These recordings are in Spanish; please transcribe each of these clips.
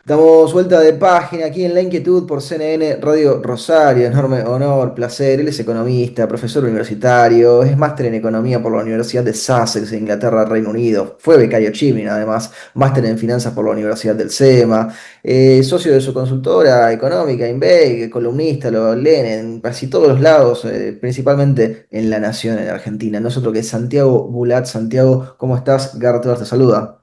Damos vuelta de página aquí en La Inquietud por CNN Radio Rosario. Enorme honor, placer. Él es economista, profesor universitario, es máster en economía por la Universidad de Sussex, en Inglaterra, Reino Unido. Fue becario Chimney, además, máster en finanzas por la Universidad del SEMA. Socio de su consultora económica, Inveig, columnista, lo leen en casi todos los lados, principalmente en La Nación, en Argentina. Nosotros que es Santiago Bulat. Santiago, ¿cómo estás? Gartner te saluda.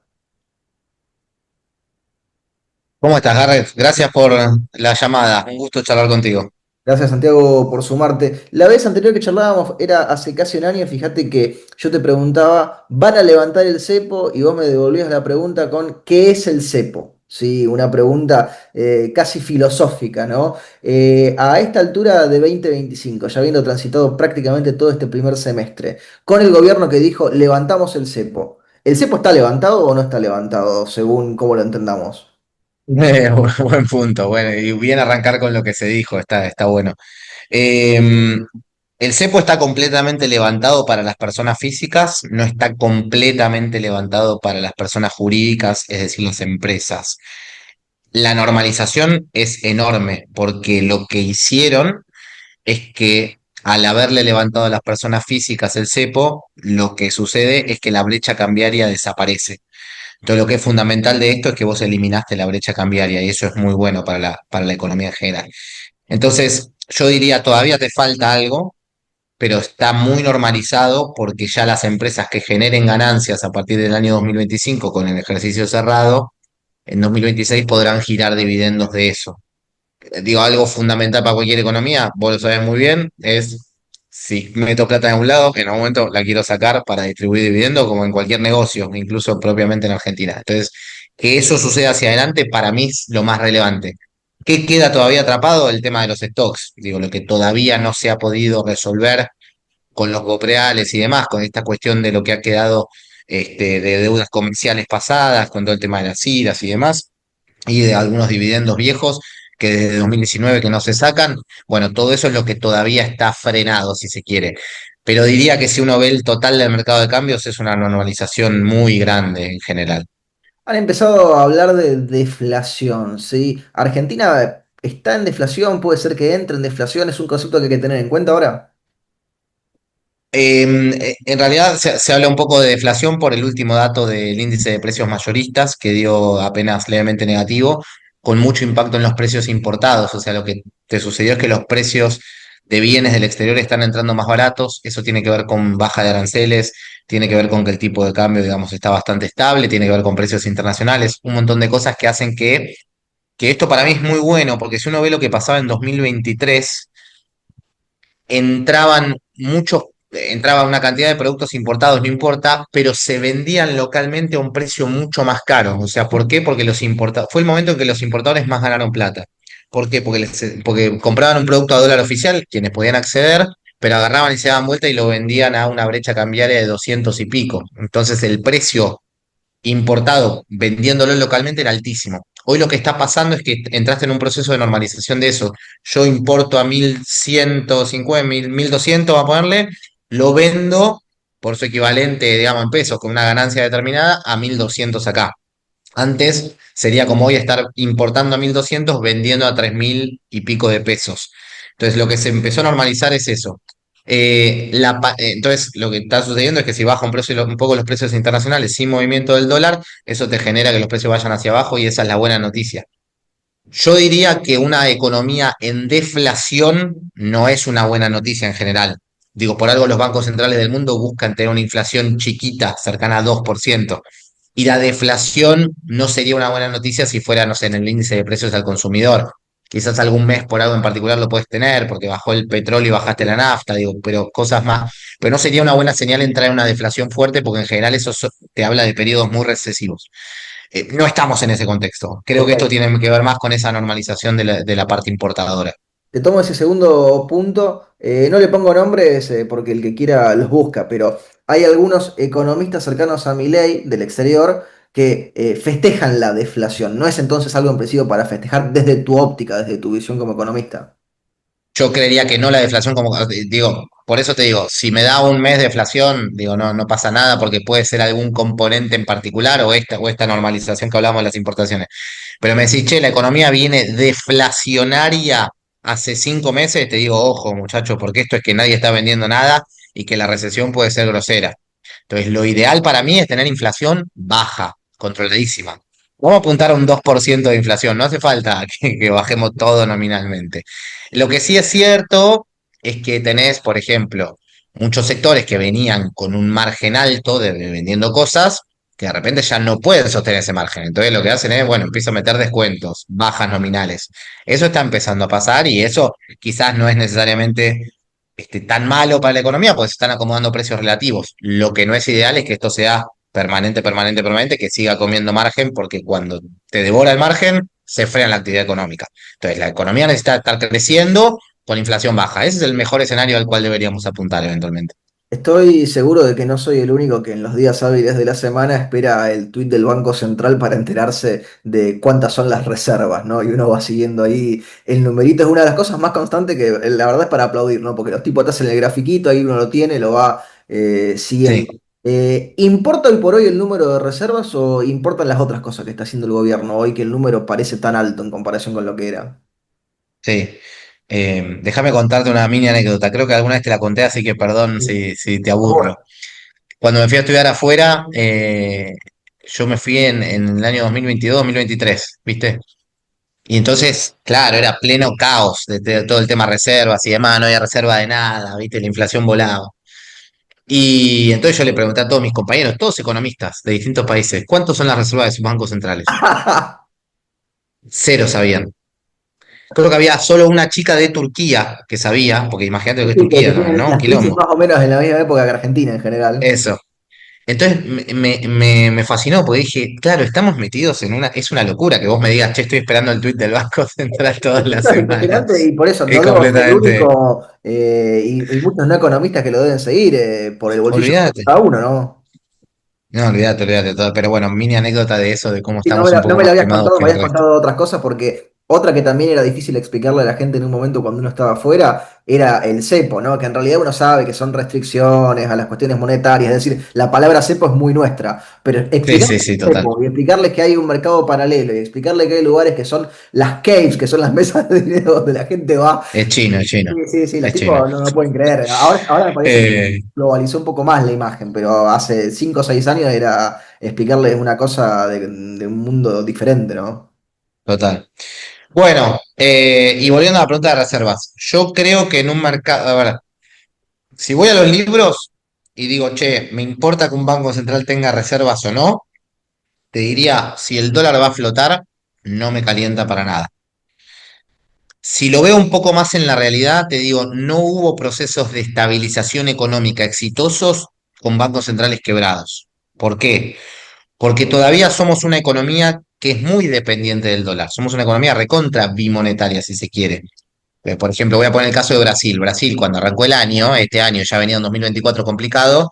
¿Cómo estás, Garrett? Gracias por la llamada. Un gusto charlar contigo. Gracias, Santiago, por sumarte. La vez anterior que charlábamos era hace casi un año. Fíjate que yo te preguntaba, ¿van a levantar el cepo? Y vos me devolvías la pregunta con ¿qué es el cepo? Sí, una pregunta casi filosófica, ¿no? A esta altura de 2025, ya habiendo transitado prácticamente todo este primer semestre, con el gobierno que dijo, levantamos el cepo. ¿El cepo está levantado o no está levantado, según cómo lo entendamos? Buen punto. Bueno, y bien arrancar con lo que se dijo, está bueno. Eh, el cepo está completamente levantado para las personas físicas, no está completamente levantado para las personas jurídicas, es decir, las empresas. La normalización es enorme porque lo que hicieron es que al haberle levantado a las personas físicas el cepo, lo que sucede es que la brecha cambiaria desaparece. Entonces, lo que es fundamental de esto es que vos eliminaste la brecha cambiaria y eso es muy bueno para la economía en general. Entonces, yo diría, todavía te falta algo, pero está muy normalizado porque ya las empresas que generen ganancias a partir del año 2025 con el ejercicio cerrado, en 2026 podrán girar dividendos de eso. Digo, algo fundamental para cualquier economía, vos lo sabés muy bien, es si meto plata en un lado, en algún momento la quiero sacar para distribuir dividendos, como en cualquier negocio, incluso propiamente en Argentina. Entonces, que eso suceda hacia adelante para mí es lo más relevante. ¿Qué queda todavía atrapado? El tema de los stocks. Digo, lo que todavía no se ha podido resolver con los GOPREALes y demás, con esta cuestión de lo que ha quedado de deudas comerciales pasadas, con todo el tema de las IRAs y demás y de algunos dividendos viejos que desde 2019 que no se sacan. Bueno, todo eso es lo que todavía está frenado, si se quiere. Pero diría que si uno ve el total del mercado de cambios, es una normalización muy grande en general. Han empezado a hablar de deflación, ¿sí? Argentina está en deflación, puede ser que entre en deflación, es un concepto que hay que tener en cuenta ahora. En realidad se habla un poco de deflación por el último dato del índice de precios mayoristas, que dio apenas levemente negativo, con mucho impacto en los precios importados. O sea, lo que te sucedió es que los precios de bienes del exterior están entrando más baratos. Eso tiene que ver con baja de aranceles, tiene que ver con que el tipo de cambio, digamos, está bastante estable, tiene que ver con precios internacionales, un montón de cosas que hacen que esto para mí es muy bueno, porque si uno ve lo que pasaba en 2023 entraba una cantidad de productos importados, no importa, pero se vendían localmente a un precio mucho más caro. O sea, ¿por qué? Porque fue el momento en que los importadores más ganaron plata. ¿Por qué? Porque compraban un producto a dólar oficial, quienes podían acceder, pero agarraban y se daban vuelta y lo vendían a una brecha cambiaria de 200 y pico. Entonces el precio importado vendiéndolo localmente era altísimo. Hoy lo que está pasando es que entraste en un proceso de normalización de eso. Yo importo a 1150, 1200, va a ponerle, lo vendo por su equivalente, digamos, en pesos, con una ganancia determinada, a 1200 acá. Antes sería como hoy estar importando a 1200, vendiendo a 3000 y pico de pesos. Entonces lo que se empezó a normalizar es eso. Entonces lo que está sucediendo es que si baja un poco los precios internacionales sin movimiento del dólar, eso te genera que los precios vayan hacia abajo y esa es la buena noticia. Yo diría que una economía en deflación no es una buena noticia en general. Digo, por algo los bancos centrales del mundo buscan tener una inflación chiquita, cercana a 2%. Y la deflación no sería una buena noticia si fuera, no sé, en el índice de precios al consumidor. Quizás algún mes por algo en particular lo puedes tener, porque bajó el petróleo y bajaste la nafta, digo, pero cosas más. Pero no sería una buena señal entrar en una deflación fuerte, porque en general te habla de periodos muy recesivos. No estamos en ese contexto. Creo que esto Total. tiene que ver más con esa normalización de la parte importadora. Te tomo ese segundo punto. No le pongo nombres porque el que quiera los busca, pero hay algunos economistas cercanos a Milei del exterior que festejan la deflación. ¿No es entonces algo impreciso para festejar desde tu óptica, desde tu visión como economista? Yo creería que no la deflación como, digo, por eso te digo, si me da un mes de deflación, digo, no pasa nada porque puede ser algún componente en particular o esta normalización que hablamos de las importaciones. Pero me decís, che, la economía viene deflacionaria hace 5 meses, te digo, ojo, muchachos, porque esto es que nadie está vendiendo nada y que la recesión puede ser grosera. Entonces, lo ideal para mí es tener inflación baja, controladísima. Vamos a apuntar a un 2% de inflación, no hace falta que bajemos todo nominalmente. Lo que sí es cierto es que tenés, por ejemplo, muchos sectores que venían con un margen alto de vendiendo cosas, que de repente ya no pueden sostener ese margen. Entonces lo que hacen es, bueno, empiezan a meter descuentos, bajas nominales. Eso está empezando a pasar y eso quizás no es necesariamente tan malo para la economía, porque se están acomodando precios relativos. Lo que no es ideal es que esto sea permanente, permanente, permanente, que siga comiendo margen, porque cuando te devora el margen, se frena la actividad económica. Entonces, la economía necesita estar creciendo con inflación baja. Ese es el mejor escenario al cual deberíamos apuntar eventualmente. Estoy seguro de que no soy el único que en los días hábiles de la semana espera el tuit del Banco Central para enterarse de cuántas son las reservas, ¿no? Y uno va siguiendo ahí el numerito. Es una de las cosas más constantes que la verdad es para aplaudir, ¿no? Porque los tipos te hacen el grafiquito, ahí uno lo tiene, lo va siguiendo. Sí, ¿Importa hoy por hoy el número de reservas o importan las otras cosas que está haciendo el gobierno hoy que el número parece tan alto en comparación con lo que era? sí. Déjame contarte una mini anécdota. Creo que alguna vez te la conté, así que perdón Sí. si te Por aburro. favor. Cuando me fui a estudiar afuera, yo me fui en el año 2022-2023, ¿viste? Y entonces, claro, era pleno caos de todo el tema reservas y demás, no había reserva de nada, ¿viste? La inflación volaba. Y entonces yo le pregunté a todos mis compañeros, todos economistas de distintos países, ¿cuántos son las reservas de sus bancos centrales? Cero sabían. Creo que había solo una chica de Turquía que sabía, porque imagínate lo que es Sí, que Turquía, ¿no? tienen ¿No? Un las crisis quilombo. más o menos en la misma época que Argentina en general. Eso. Entonces me fascinó porque dije, claro, estamos metidos en es una locura que vos me digas, che, estoy esperando el tuit del Banco Central todas las Esto es impresionante semanas. y por eso Es no debo ser el completamente, único y muchos no economistas que lo deben seguir por el bolsillo de olvídate. cada uno, ¿no? No, olvídate, olvídate todo. Pero bueno, mini anécdota de eso, de cómo Sí, estamos un no poco me lo más habías quemados contado, que me el habías resto. contado otras cosas porque otra que también era difícil explicarle a la gente en un momento cuando uno estaba afuera era el cepo, ¿no? Que en realidad uno sabe que son restricciones a las cuestiones monetarias, es decir, la palabra cepo es muy nuestra, pero Sí, explicarle sí, sí, el total. cepo y explicarles que hay un mercado paralelo y explicarle que hay lugares que son las caves, que son las mesas de dinero donde la gente va. Es chino, es chino. Sí, sí, sí, los Es chino. tipos no pueden creer. Ahora me parece que Eh, globalizó un poco más la imagen, pero hace 5 o 6 años era explicarles una cosa de un mundo diferente, ¿no? total. Bueno, y volviendo a la pregunta de reservas, yo creo que en un mercado, a ver, si voy a los libros y digo, che, me importa que un banco central tenga reservas o no, te diría, si el dólar va a flotar, no me calienta para nada. Si lo veo un poco más en la realidad, te digo, no hubo procesos de estabilización económica exitosos con bancos centrales quebrados. ¿Por qué? Porque todavía somos una economía que es muy dependiente del dólar. Somos una economía recontra bimonetaria, si se quiere. Por ejemplo, voy a poner el caso de Brasil. Brasil, cuando arrancó el año, este año ya venía en 2024 complicado,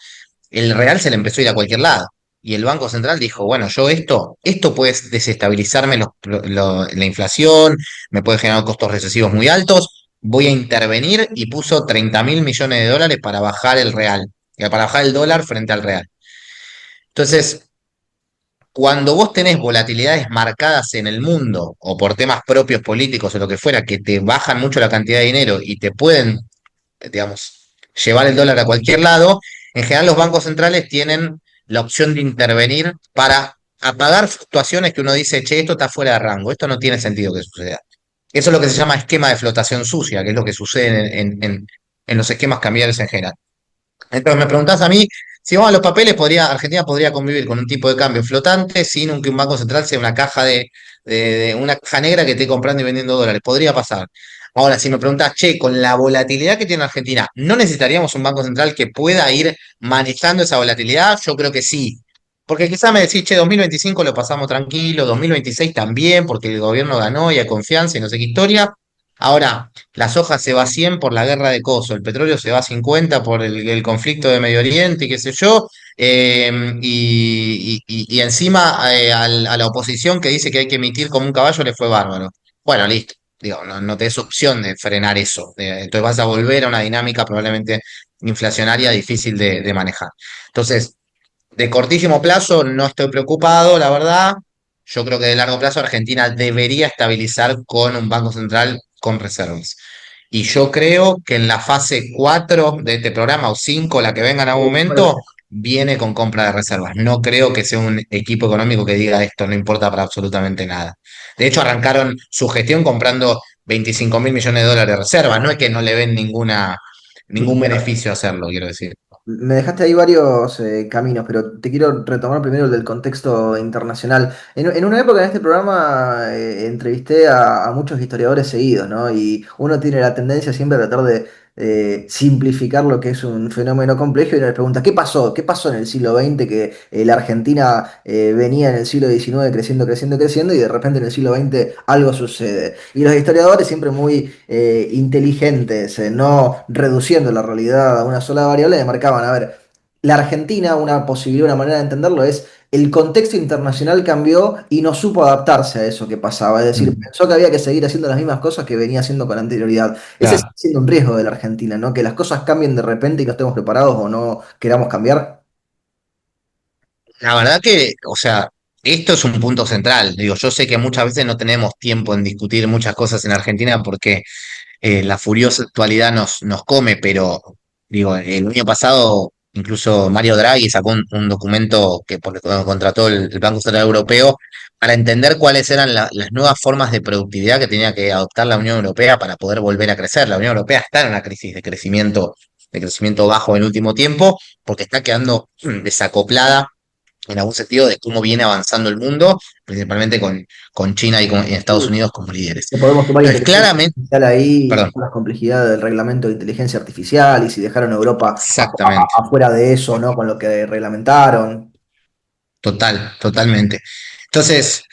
el real se le empezó a ir a cualquier lado. Y el Banco Central dijo, bueno, yo esto puede desestabilizarme la inflación, me puede generar costos recesivos muy altos, voy a intervenir y puso 30.000 millones de dólares para bajar el real, para bajar el dólar frente al real. Entonces, cuando vos tenés volatilidades marcadas en el mundo o por temas propios políticos o lo que fuera, que te bajan mucho la cantidad de dinero y te pueden, digamos, llevar el dólar a cualquier lado, en general los bancos centrales tienen la opción de intervenir para apagar fluctuaciones que uno dice, che, esto está fuera de rango, esto no tiene sentido que suceda. Eso es lo que se llama esquema de flotación sucia, que es lo que sucede en los esquemas cambiarios en general. Entonces me preguntás a mí, si vamos a los papeles, Argentina podría convivir con un tipo de cambio flotante sin que un banco central sea una caja de una caja negra que esté comprando y vendiendo dólares. Podría pasar. Ahora, si me preguntás, che, con la volatilidad que tiene Argentina, ¿no necesitaríamos un banco central que pueda ir manejando esa volatilidad? Yo creo que sí. Porque quizás me decís, che, 2025 lo pasamos tranquilo, 2026 también, porque el gobierno ganó y hay confianza y no sé qué historia. Ahora, la soja se va a 100 por la guerra de Coso, el petróleo se va a 50 por el conflicto de Medio Oriente y qué sé yo, y encima a la oposición que dice que hay que emitir como un caballo le fue bárbaro. Bueno, listo, digo, no te des opción de frenar eso, entonces vas a volver a una dinámica probablemente inflacionaria difícil de manejar. Entonces, de cortísimo plazo no estoy preocupado, la verdad. Yo creo que de largo plazo Argentina debería estabilizar con un Banco Central con reservas. Y yo creo que en la fase 4 de este programa, o 5 la que venga en algún momento, viene con compra de reservas. No creo que sea un equipo económico que diga esto no importa para absolutamente nada. De hecho, arrancaron su gestión comprando 25.000 millones de dólares de reservas. No es que no le ven ningún beneficio a hacerlo, quiero decir. Me dejaste ahí varios caminos, pero te quiero retomar primero el del contexto internacional. En una época en este programa entrevisté a muchos historiadores seguidos, ¿no? Y uno tiene la tendencia siempre a tratar de simplificar lo que es un fenómeno complejo y uno les pregunta, ¿qué pasó? ¿Qué pasó en el siglo XX que la Argentina venía en el siglo XIX creciendo, creciendo, creciendo y de repente en el siglo XX algo sucede? Y los historiadores siempre muy inteligentes, no reduciendo la realidad a una sola variable, le marcaban, a ver, la Argentina, una posibilidad, una manera de entenderlo es, el contexto internacional cambió y no supo adaptarse a eso que pasaba, es decir, Mm, pensó que había que seguir haciendo las mismas cosas que venía haciendo con anterioridad. Ese sigue claro. siendo un riesgo de la Argentina, ¿no? Que las cosas cambien de repente y no estemos preparados o no queramos cambiar. La verdad que, o sea, esto es un punto central. Digo, yo sé que muchas veces no tenemos tiempo en discutir muchas cosas en Argentina porque la furiosa actualidad nos come, pero digo, el año pasado incluso Mario Draghi sacó un documento que contrató el Banco Central Europeo para entender cuáles eran las nuevas formas de productividad que tenía que adoptar la Unión Europea para poder volver a crecer. La Unión Europea está en una crisis de crecimiento bajo en el último tiempo, porque está quedando desacoplada en algún sentido de cómo viene avanzando el mundo, principalmente con China y Estados Unidos como líderes. Que podemos tomar Entonces, inteligencia claramente, artificial ahí y perdón, todas las complejidades del reglamento de inteligencia artificial y si dejaron a Europa exactamente, afuera de eso, ¿no? Con lo que reglamentaron. totalmente. Entonces,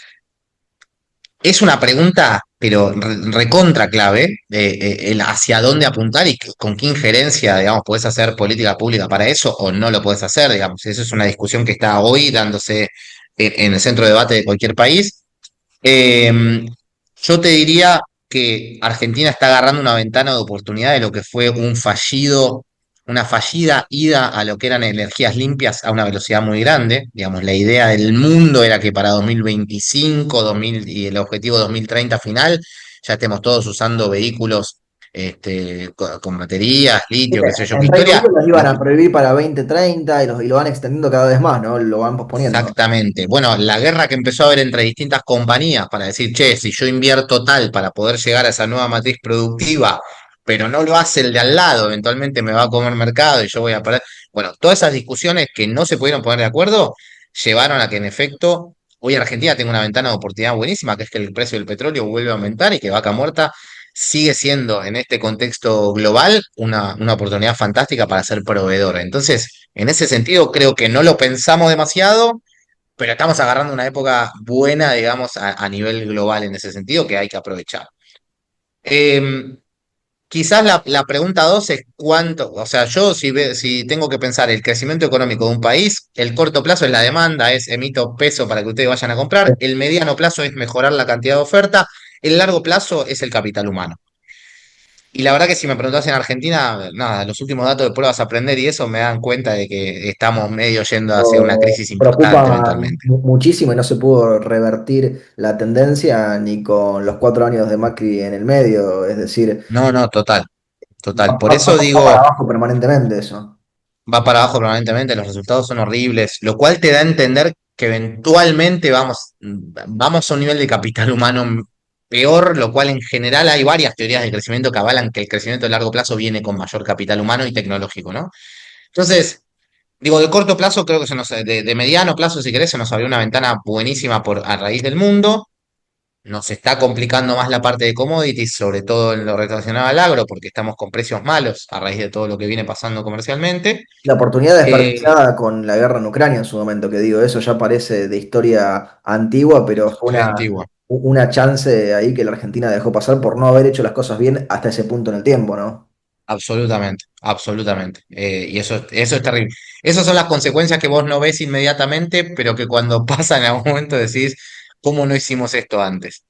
es una pregunta, pero recontra clave, el hacia dónde apuntar y con qué injerencia, digamos, puedes hacer política pública para eso o no lo puedes hacer, digamos. Eso es una discusión que está hoy dándose en el centro de debate de cualquier país. Eh, yo te diría que Argentina está agarrando una ventana de oportunidad de lo que fue una fallida ida a lo que eran energías limpias a una velocidad muy grande. Digamos, la idea del mundo era que para 2025, 2000 y el objetivo 2030 final, ya estemos todos usando vehículos con baterías, Sí, litio, qué sé yo, qué en Reino historia. Unido los iban a prohibir para 2030 y lo van extendiendo cada vez más, ¿no? Lo van posponiendo. Exactamente. Bueno, la guerra que empezó a haber entre distintas compañías para decir, che, si yo invierto tal para poder llegar a esa nueva matriz productiva, pero no lo hace el de al lado, eventualmente me va a comer mercado y yo voy a perder. Bueno, todas esas discusiones que no se pudieron poner de acuerdo llevaron a que en efecto hoy Argentina tenga una ventana de oportunidad buenísima, que es que el precio del petróleo vuelve a aumentar y que Vaca Muerta sigue siendo en este contexto global una oportunidad fantástica para ser proveedora. Entonces, en ese sentido, creo que no lo pensamos demasiado, pero estamos agarrando una época buena, digamos, a nivel global en ese sentido que hay que aprovechar. Eh, Quizás la pregunta dos es cuánto, o sea, yo si tengo que pensar el crecimiento económico de un país, el corto plazo es la demanda, es emito peso para que ustedes vayan a comprar, el mediano plazo es mejorar la cantidad de oferta, el largo plazo es el capital humano. Y la verdad que si me preguntás en Argentina, nada, los últimos datos de pruebas a aprender y eso me dan cuenta de que estamos medio yendo hacia una crisis importante Preocupa eventualmente. muchísimo y no se pudo revertir la tendencia ni con los 4 años de Macri en el medio, es decir, No, no, total, total. Por eso va para digo, abajo permanentemente eso. va para abajo permanentemente, los resultados son horribles, lo cual te da a entender que eventualmente vamos a un nivel de capital humano peor, lo cual en general hay varias teorías de crecimiento que avalan que el crecimiento a largo plazo viene con mayor capital humano y tecnológico, ¿no? Entonces, digo, de corto plazo, creo que de mediano plazo, si querés, se nos abrió una ventana buenísima a raíz del mundo. Nos está complicando más la parte de commodities, sobre todo en lo relacionado al agro, porque estamos con precios malos a raíz de todo lo que viene pasando comercialmente. La oportunidad Eh, desperdiciada con la guerra en Ucrania en su momento, que digo, eso ya parece de historia antigua, pero fue Re antigua, una chance ahí que la Argentina dejó pasar por no haber hecho las cosas bien hasta ese punto en el tiempo, ¿no? absolutamente, absolutamente. Y eso es terrible. Esas son las consecuencias que vos no ves inmediatamente, pero que cuando pasan en algún momento decís, ¿cómo no hicimos esto antes?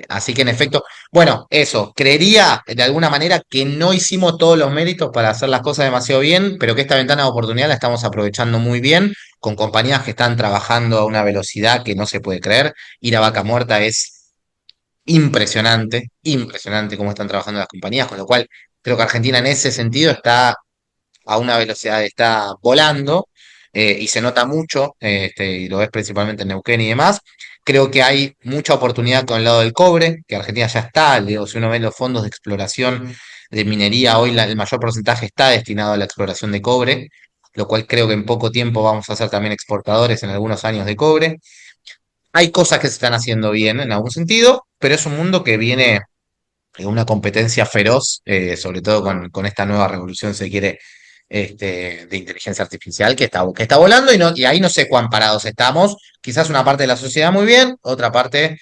Así que en efecto, bueno, eso, creería de alguna manera que no hicimos todos los méritos para hacer las cosas demasiado bien, pero que esta ventana de oportunidad la estamos aprovechando muy bien, con compañías que están trabajando a una velocidad que no se puede creer. Ir a vaca muerta es impresionante, impresionante cómo están trabajando las compañías, con lo cual creo que Argentina en ese sentido está a una velocidad, está volando, y se nota mucho, y lo ves principalmente en Neuquén y demás. Creo que hay mucha oportunidad con el lado del cobre, que Argentina ya está, digo, si uno ve los fondos de exploración de minería, hoy el mayor porcentaje está destinado a la exploración de cobre, lo cual creo que en poco tiempo vamos a ser también exportadores en algunos años de cobre. Hay cosas que se están haciendo bien en algún sentido, pero es un mundo que viene una competencia feroz, sobre todo con esta nueva revolución, se quiere, de inteligencia artificial que está volando y ahí no sé cuán parados estamos. Quizás una parte de la sociedad muy bien, otra parte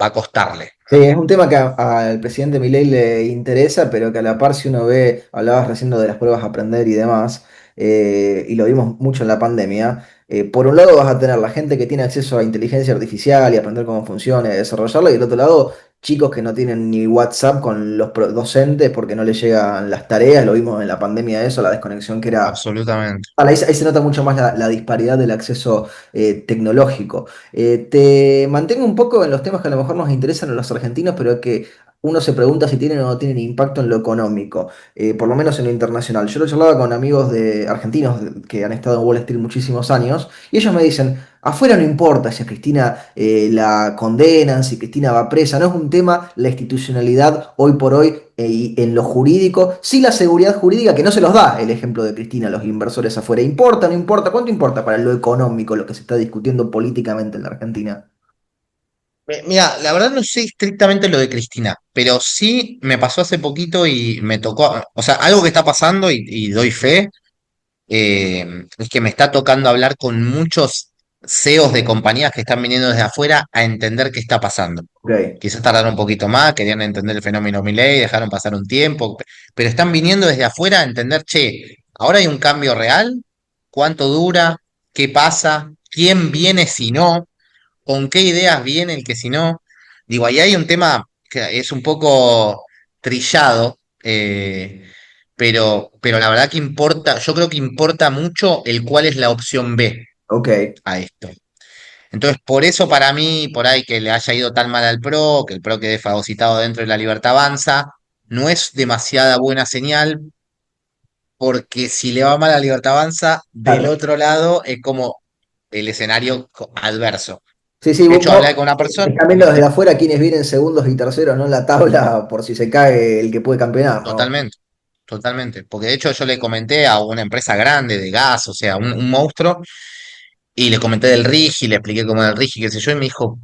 va a costarle. Sí, es un tema que al presidente Milei le interesa, pero que a la par si uno ve, hablabas recién de las pruebas a aprender y demás, y lo vimos mucho en la pandemia, por un lado vas a tener la gente que tiene acceso a inteligencia artificial y aprender cómo funciona y desarrollarla, y del otro lado chicos que no tienen ni WhatsApp con los docentes porque no les llegan las tareas, lo vimos en la pandemia eso, la desconexión que era. Absolutamente. Ahí se nota mucho más la disparidad del acceso tecnológico. Te mantengo un poco en los temas que a lo mejor nos interesan a los argentinos, pero que uno se pregunta si tienen o no tienen impacto en lo económico, por lo menos en lo internacional. Yo lo charlaba con amigos de argentinos que han estado en Wall Street muchísimos años, y ellos me dicen, afuera no importa si a Cristina la condenan, si Cristina va presa, no es un tema la institucionalidad hoy por hoy y en lo jurídico, sí la seguridad jurídica que no se los da el ejemplo de Cristina a los inversores afuera. ¿Importa, no importa? ¿Cuánto importa para lo económico lo que se está discutiendo políticamente en la Argentina? Mira, la verdad no sé estrictamente lo de Cristina, pero sí me pasó hace poquito y me tocó, o sea, algo que está pasando y doy fe, es que me está tocando hablar con muchos CEOs de compañías que están viniendo desde afuera a entender qué está pasando. Ok, Quizás tardaron un poquito más, querían entender el fenómeno Milei, dejaron pasar un tiempo, pero están viniendo desde afuera a entender, che, ahora hay un cambio real, cuánto dura, qué pasa, quién viene si no, con qué ideas viene el que si no. Digo, ahí hay un tema que es un poco trillado, pero la verdad que importa, yo creo que importa mucho el cuál es la opción B ok. a esto. Entonces, por eso para mí, por ahí que le haya ido tan mal al PRO, que el PRO quede fagocitado dentro de la Libertad Avanza, no es demasiada buena señal, porque si le va mal a la Libertad Avanza, del Claro. otro lado es como el escenario adverso. Sí, sí, De hecho, hablé con una persona, están viendo desde afuera quiénes vienen segundos y terceros, no en la tabla por si se cae el que puede campeonar, ¿no? totalmente, totalmente, porque de hecho yo le comenté a una empresa grande de gas, o sea, un monstruo, y le comenté del RIGI, le expliqué cómo era el RIGI, qué sé yo, y me dijo,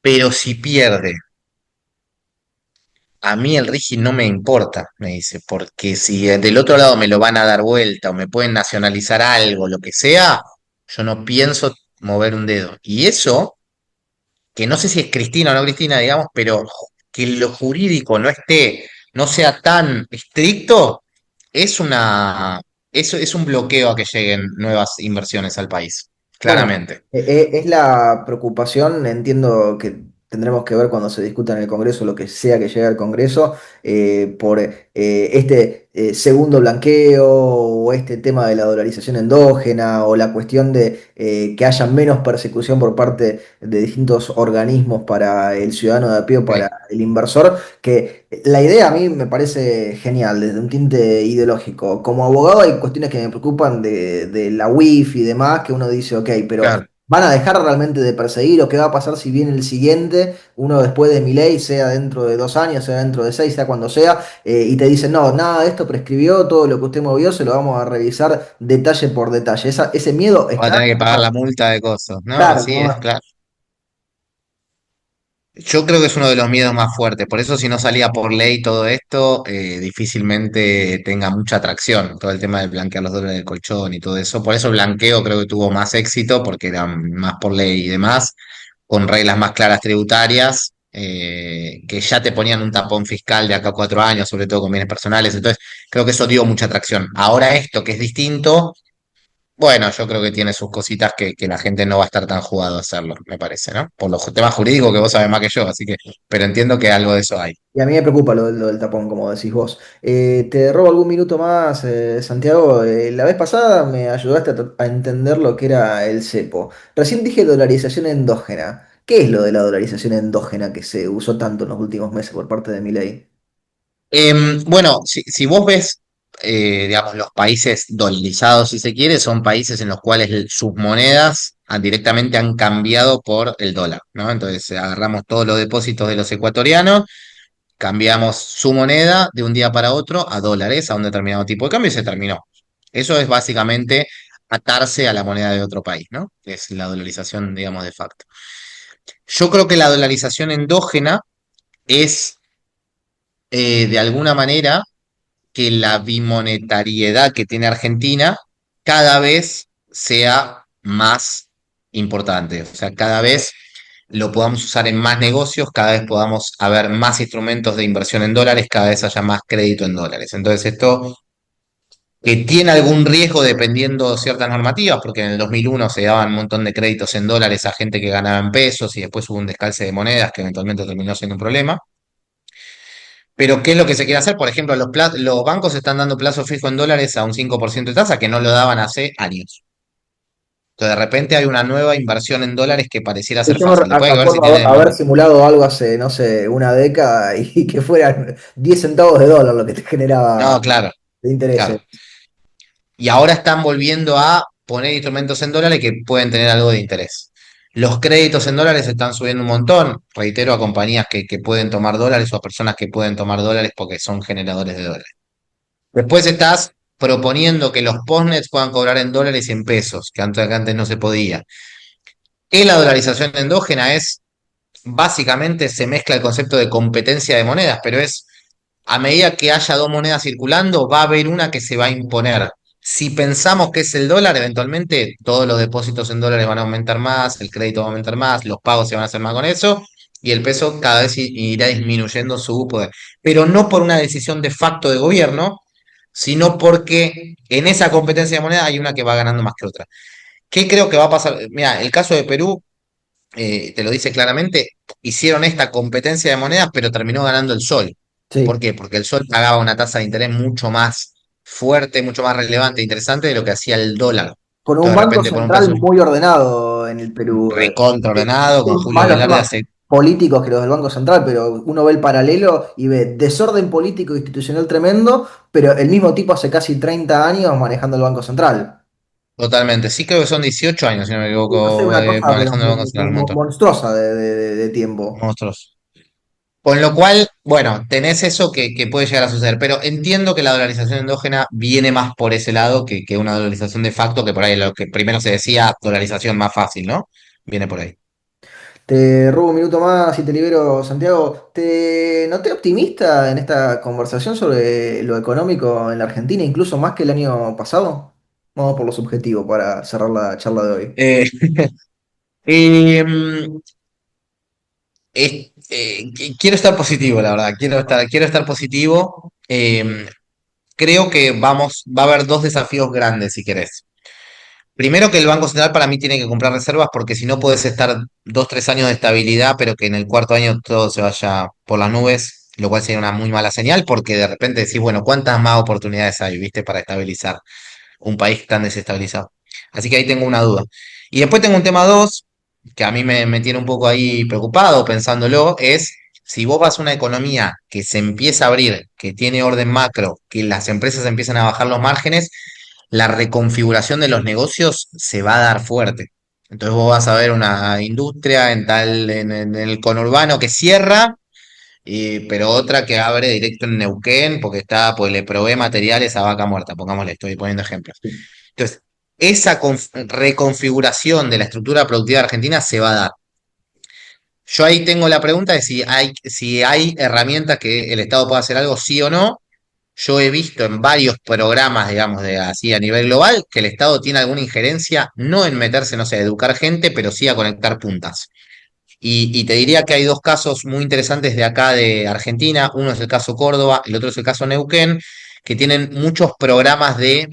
pero si pierde. A mí el Rigi no me importa, me dice, porque si del otro lado me lo van a dar vuelta o me pueden nacionalizar algo, lo que sea, yo no pienso mover un dedo. Y eso, que no sé si es Cristina o no Cristina, digamos, pero que lo jurídico no esté, no sea tan estricto, es eso es un bloqueo a que lleguen nuevas inversiones al país, Bueno, claramente. es la preocupación, entiendo que tendremos que ver cuando se discuta en el Congreso lo que sea que llegue al Congreso, por este segundo blanqueo o este tema de la dolarización endógena o la cuestión de que haya menos persecución por parte de distintos organismos para el ciudadano de a pie o para Sí, el inversor, que la idea a mí me parece genial desde un tinte ideológico. Como abogado hay cuestiones que me preocupan de la WIF y demás, que uno dice, ok, pero claro. ¿van a dejar realmente de perseguir o qué va a pasar si viene el siguiente, uno después de mi ley, sea dentro de 2 años, sea dentro de 6, sea cuando sea, y te dicen, no, nada de esto prescribió, todo lo que usted movió se lo vamos a revisar detalle por detalle. Ese miedo Va a está. tener que pagar la multa de cosas. No, Claro, así es, ¿no? claro. Yo creo que es uno de los miedos más fuertes, por eso si no salía por ley todo esto, difícilmente tenga mucha atracción, todo el tema de blanquear los dólares del colchón y todo eso. Por eso el blanqueo creo que tuvo más éxito, porque era más por ley y demás, con reglas más claras tributarias, que ya te ponían un tapón fiscal de acá a 4 años, sobre todo con bienes personales. Entonces creo que eso dio mucha atracción. Ahora esto, que es distinto, Bueno, yo creo que tiene sus cositas que la gente no va a estar tan jugado a hacerlo, me parece, ¿no? Por los temas jurídicos que vos sabés más que yo, así que, pero entiendo que algo de eso hay. Y a mí me preocupa lo del tapón, como decís vos. Te robo algún minuto más, Santiago. La vez pasada me ayudaste a entender lo que era el cepo. Recién dije dolarización endógena. ¿Qué es lo de la dolarización endógena que se usó tanto en los últimos meses por parte de Milei? Bueno, si vos ves, digamos, los países dolarizados, si se quiere, son países en los cuales sus monedas directamente han cambiado por el dólar, ¿no? Entonces agarramos todos los depósitos de los ecuatorianos, cambiamos su moneda de un día para otro a dólares, a un determinado tipo de cambio y se terminó. Eso es básicamente atarse a la moneda de otro país, ¿no? Es la dolarización, digamos, de facto. Yo creo que la dolarización endógena es, de alguna manera, que la bimonetariedad que tiene Argentina cada vez sea más importante. O sea, cada vez lo podamos usar en más negocios, cada vez podamos haber más instrumentos de inversión en dólares, cada vez haya más crédito en dólares. Entonces, esto que tiene algún riesgo dependiendo de ciertas normativas, porque en el 2001 se daban un montón de créditos en dólares a gente que ganaba en pesos y después hubo un descalce de monedas que eventualmente terminó siendo un problema. Pero ¿qué es lo que se quiere hacer? Por ejemplo, los bancos están dando plazo fijo en dólares a un 5% de tasa que no lo daban hace años. Entonces, de repente hay una nueva inversión en dólares que pareciera Sí, ser yo me fácil. Después hay que ver si acuerdo tiene... haber simulado algo hace, no sé, una década y que fueran 10 centavos de dólar lo que te No, generaba claro, de intereses. claro. Y ahora están volviendo a poner instrumentos en dólares que pueden tener algo de interés. Los créditos en dólares están subiendo un montón. Reitero, a compañías que pueden tomar dólares o a personas que pueden tomar dólares porque son generadores de dólares. Después estás proponiendo que los postnets puedan cobrar en dólares y en pesos, que antes no se podía. ¿Qué es la dolarización endógena? Es básicamente se mezcla el concepto de competencia de monedas, pero es a medida que haya dos monedas circulando, va a haber una que se va a imponer. Si pensamos que es el dólar, eventualmente todos los depósitos en dólares van a aumentar más, el crédito va a aumentar más, los pagos se van a hacer más con eso, y el peso cada vez irá disminuyendo su poder. Pero no por una decisión de facto de gobierno, sino porque en esa competencia de moneda hay una que va ganando más que otra. ¿Qué creo que va a pasar? Mira, el caso de Perú, te lo dice claramente, hicieron esta competencia de monedas, pero terminó ganando el sol. ¿Por Sí, qué? Porque el sol pagaba una tasa de interés mucho más fuerte, mucho más relevante e interesante de lo que hacía el dólar. con un Entonces, de banco repente, por un central plazo muy ordenado en el Perú. recontra ordenado, con Julio Más los Velarde temas hace políticos que los del Banco Central, pero uno ve el paralelo y ve desorden político e institucional tremendo, pero el mismo tipo hace casi 30 años manejando el Banco Central. totalmente. Sí, creo que son 18 años, si no me No sé, equivoco, una cosa pero manejando el Banco Central un montón. monstruosa de tiempo. Monstruos. Con lo cual, bueno, tenés eso que puede llegar a suceder, pero entiendo que la dolarización endógena viene más por ese lado que una dolarización de facto, que por ahí lo que primero se decía, dolarización más fácil, ¿no? Viene por ahí. Te robo un minuto más y te libero, Santiago. Te noté optimista en esta conversación sobre lo económico en la Argentina, incluso más que el año pasado. Vamos por los objetivos para cerrar la charla de hoy. Eh, em, quiero estar positivo, la verdad, quiero estar positivo. Creo que va a haber dos desafíos grandes, si querés. Primero que el Banco Central para mí tiene que comprar reservas porque si no puedes estar 2, 3 años de estabilidad, pero que en el cuarto año todo se vaya por las nubes, lo cual sería una muy mala señal porque de repente decís, bueno, ¿cuántas más oportunidades hay, viste, para estabilizar un país tan desestabilizado? Así que ahí tengo una duda. Y después tengo un tema dos, que a mí me tiene un poco ahí preocupado pensándolo, es si vos vas a una economía que se empieza a abrir, que tiene orden macro, que las empresas empiezan a bajar los márgenes, la reconfiguración de los negocios se va a dar fuerte. Entonces vos vas a ver una industria en el conurbano que cierra, pero otra que abre directo en Neuquén porque pues le provee materiales a Vaca Muerta, pongámosle, estoy poniendo ejemplos. Entonces, esa reconfiguración de la estructura productiva argentina se va a dar. Yo ahí tengo la pregunta de si hay herramientas que el Estado pueda hacer algo, sí o no. Yo he visto en varios programas, digamos, de así a nivel global, que el Estado tiene alguna injerencia, no en meterse, no sé, a educar gente, pero sí a conectar puntas. Y te diría que hay dos casos muy interesantes de acá de Argentina. Uno es el caso Córdoba, el otro es el caso Neuquén, que tienen muchos programas de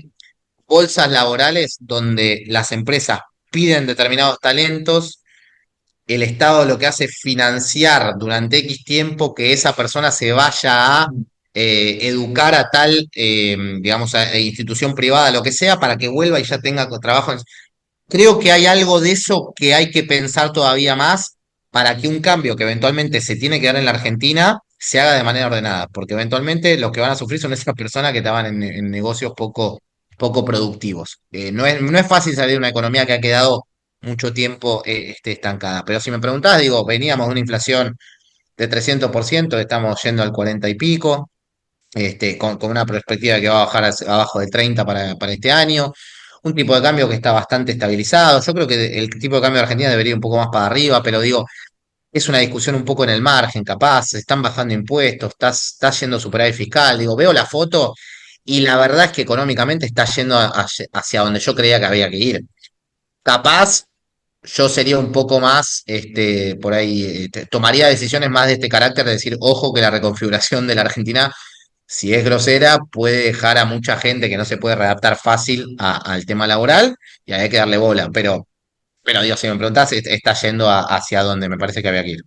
bolsas laborales donde las empresas piden determinados talentos, el Estado lo que hace es financiar durante X tiempo que esa persona se vaya a educar a tal, digamos, institución privada, lo que sea, para que vuelva y ya tenga trabajo. Creo que hay algo de eso que hay que pensar todavía más para que un cambio que eventualmente se tiene que dar en la Argentina se haga de manera ordenada, porque eventualmente los que van a sufrir son esas personas que estaban en negocios poco productivos. No es fácil salir de una economía que ha quedado mucho tiempo estancada, pero si me preguntás, digo, veníamos de una inflación de 300%, estamos yendo al 40 y pico, con una perspectiva que va a bajar abajo de 30 para este año. Un tipo de cambio que está bastante estabilizado. Yo creo que el tipo de cambio de Argentina debería ir un poco más para arriba, pero digo, es una discusión un poco en el margen, capaz, se están bajando impuestos, está yendo superávit fiscal. Digo, veo la foto y la verdad es que económicamente está yendo hacia donde yo creía que había que ir. Capaz, yo sería un poco más, por ahí, tomaría decisiones más de este carácter, de decir, ojo que la reconfiguración de la Argentina si es grosera, puede dejar a mucha gente que no se puede readaptar fácil al tema laboral y hay que darle bola. Pero digo, si me preguntás, está yendo hacia donde me parece que había que ir.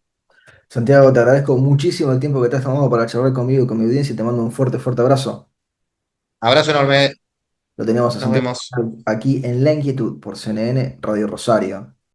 Santiago, te agradezco muchísimo el tiempo que te has tomado para charlar conmigo y con mi audiencia y te mando un fuerte, fuerte abrazo. Abrazo enorme, Lo teníamos a nos Santiago vemos. aquí en La Inquietud por CNN Radio Rosario.